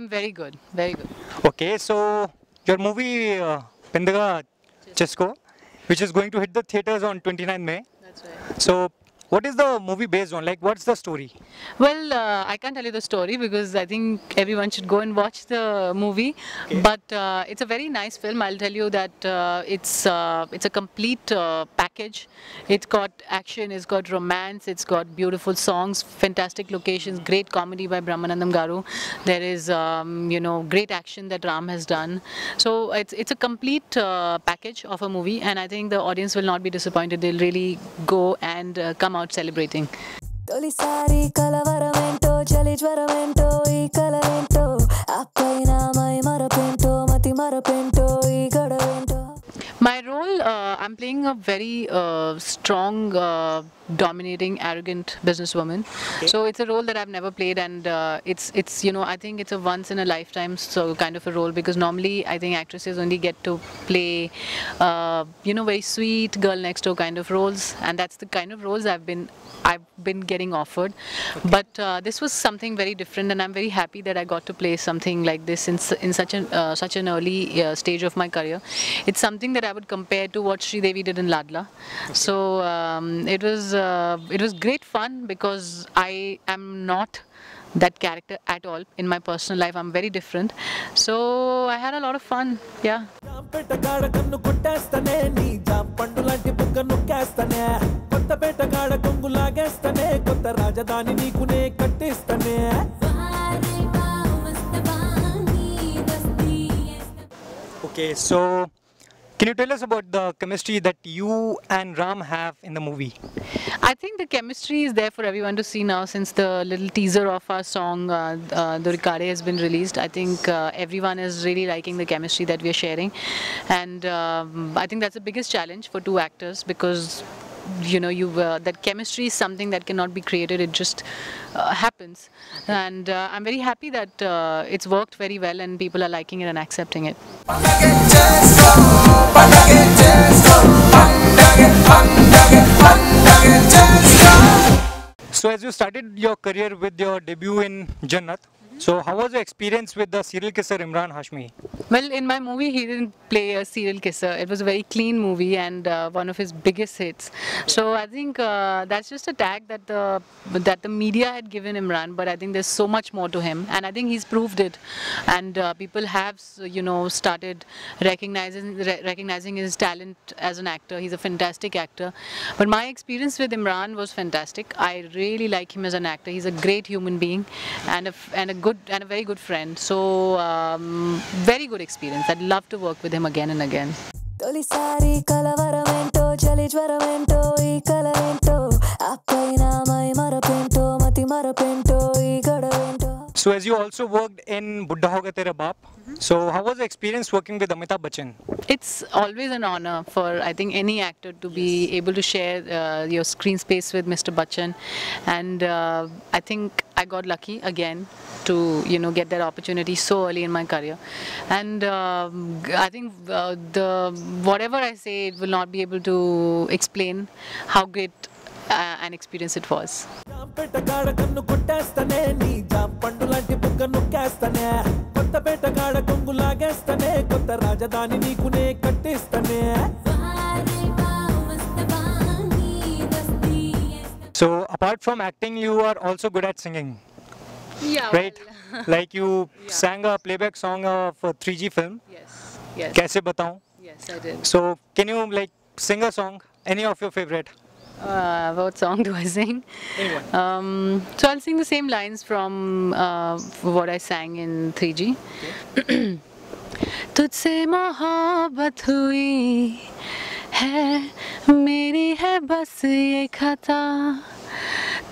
I'm very good, very good. Okay, so your movie Pindaga Chesco, which is going to hit the theaters on 29 May. That's right. So, what is the movie based on? Like, what's the story? Well, I can't tell you the story because I think everyone should go and watch the movie. Okay. But it's a very nice film. I'll tell you that it's a complete package. It's got action, it's got romance, it's got beautiful songs, fantastic locations, great comedy by Brahmanandam Garu. There is great action that Ram has done. So it's a complete package of a movie, and I think the audience will not be disappointed. They'll really go and come out celebrating. తొలిసారి కలవరమేంటో చలి జ్వరమేంటో ఈ కలవేంటో అప్పైన my మరపేంటో మతి మరపేంటో ఈ గొడవేంటో. My role, I'm playing a very strong, dominating, arrogant businesswoman. Okay. So it's a role that I've never played, and it's I think it's a once in a lifetime kind of a role, because normally I think actresses only get to play very sweet girl next door kind of roles, and that's the kind of roles I've been getting offered. Okay. But this was something very different, and I'm very happy that I got to play something like this in such an early stage of my career. It's something that I would compare to what Sridevi did in Ladla. Okay. So it was great fun, because I am not that character at all in my personal life. I'm very different. So I had a lot of fun. Yeah. పెట్టగాడ కన్ను కొట్టేస్తనే నీ jam పండు లాంటి బుగ్గ నొక్కేస్తనే కొత్త పెట్టగాడ కొంగు లాగేస్తనే కొత్త రాజధాని నీకునే కట్టిస్తనే. Okay, so can you tell us about the chemistry that you and Ram have in the movie? I think the chemistry is there for everyone to see now, since the little teaser of our song Dorikare has been released. I think everyone is really liking the chemistry that we are sharing, and I think that's the biggest challenge for two actors, because that chemistry is something that cannot be created. It just happens, and I'm very happy that it's worked very well and people are liking it and accepting it. So, as you started your career with your debut in Jannat, so how was your experience with the serial kisser Imran Hashmi? Well, in my movie, he didn't play a serial kisser. It was a very clean movie and one of his biggest hits. So I think that's just a tag that the media had given Imran, but I think there's so much more to him, and I think he's proved it. And people have, started recognizing his talent as an actor. He's a fantastic actor. But my experience with Imran was fantastic. I really like him as an actor. He's a great human being and a very good friend. So very good experience. I'd love to work with him again and again. తొలిసారి కలవరమేంటో చలి జ్వరమేంటో ఈ కలవేంటో అప్పైన my మరపేంటో మతి మరపేంటో ఈ గొడవేంటో. So, as you also worked in Buddha Hoga Tera Baap, so how was the experience working with Amitabh Bachchan? It's always an honor for, I think, any actor to be able to share your screen space with Mr. Bachchan, and I think I got lucky again to get that opportunity so early in my career. And I think whatever I say, it will not be able to explain how great an experience it was. పెట్టగాడ కన్ను కొట్టేస్తనే నీ jam పండు లాంటి బుగ్గ నొక్కేస్తనే కొత్త పెట్టగాడ కొంగు లాగేస్తనే కొత్త రాజధాని నీకునే కట్టిస్తనే. So, apart from acting, you are also good at singing, Yeah. right? Like you sang a playback song of a 3G film, Yes. Yes. Kaise Bataun. Yes, I did. So, can you sing a song, any of your favorite? What song do I sing? Anyone. So I'll sing the same lines from what I sang in 3G. तुझसे मोहब्बत हुई है, मेरी है बस ये खता,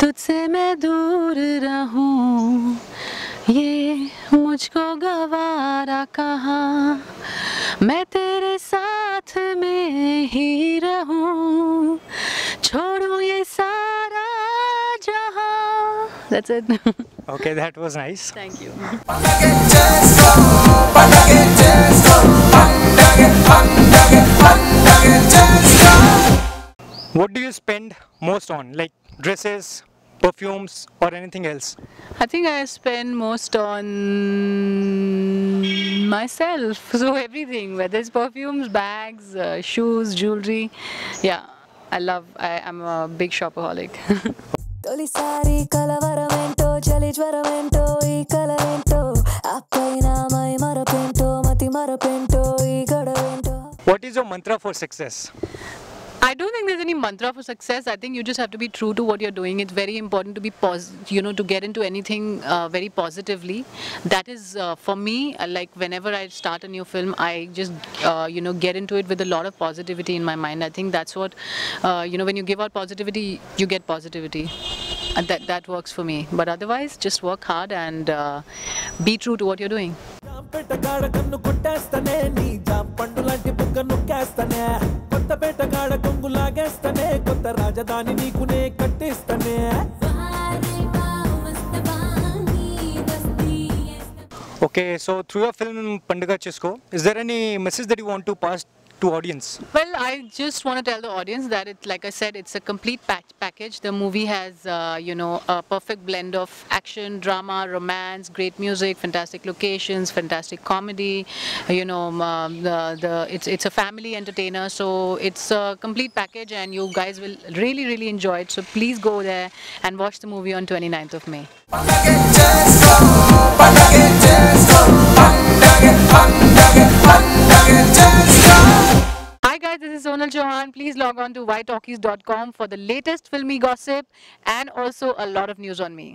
तुझसे मैं दूर रहूं ये मुझको गवारा कहाँ, मैं तेरे साथ में ही रहूं, छोड़ूं ये सारा जहां. That's it. Okay, that was nice. Thank you. What do you spend most on? Like dresses, perfumes, or anything else? I think I spend most on myself. So everything, whether it's perfumes, bags, shoes, jewelry. Yeah, I'm a big shopaholic. తొలిసారి కలవరమేంటో చలి జ్వరమేంటో ఈ కలవేంటో అప్పైన my మరపేంటో మతి మరపేంటో ఈ గొడవేంటో. What is your mantra for success? I don't think there's any mantra for success. I think you just have to be true to what you're doing. It's very important to be to get into anything very positively. That is for me. Like whenever I start a new film, I just get into it with a lot of positivity in my mind. I think that's what when you give out positivity, you get positivity, and that works for me. But otherwise, just work hard and be true to what you're doing. జాంపేటగాడ కన్ను కొట్టేస్తనే నీ జాంపండు లాంటి బుగ్గ నొక్కేస్తనే కొత్తపేటగాడ కొంగు లాగేస్తనే కొత్త రాజధాని నీకునే కట్టిస్తనే. Okay, so through your film Pandaga Chisco, is there any message that you want to pass to audience? Well, I just want to tell the audience that it's, like I said, it's a complete package. The movie has, a perfect blend of action, drama, romance, great music, fantastic locations, fantastic comedy. It's a family entertainer, so it's a complete package, and you guys will really, really enjoy it. So please go there and watch the movie on 29th of May. Hi guys, this is Sonal Chauhan. Please log on to ytalkies.com for the latest filmy gossip and also a lot of news on me.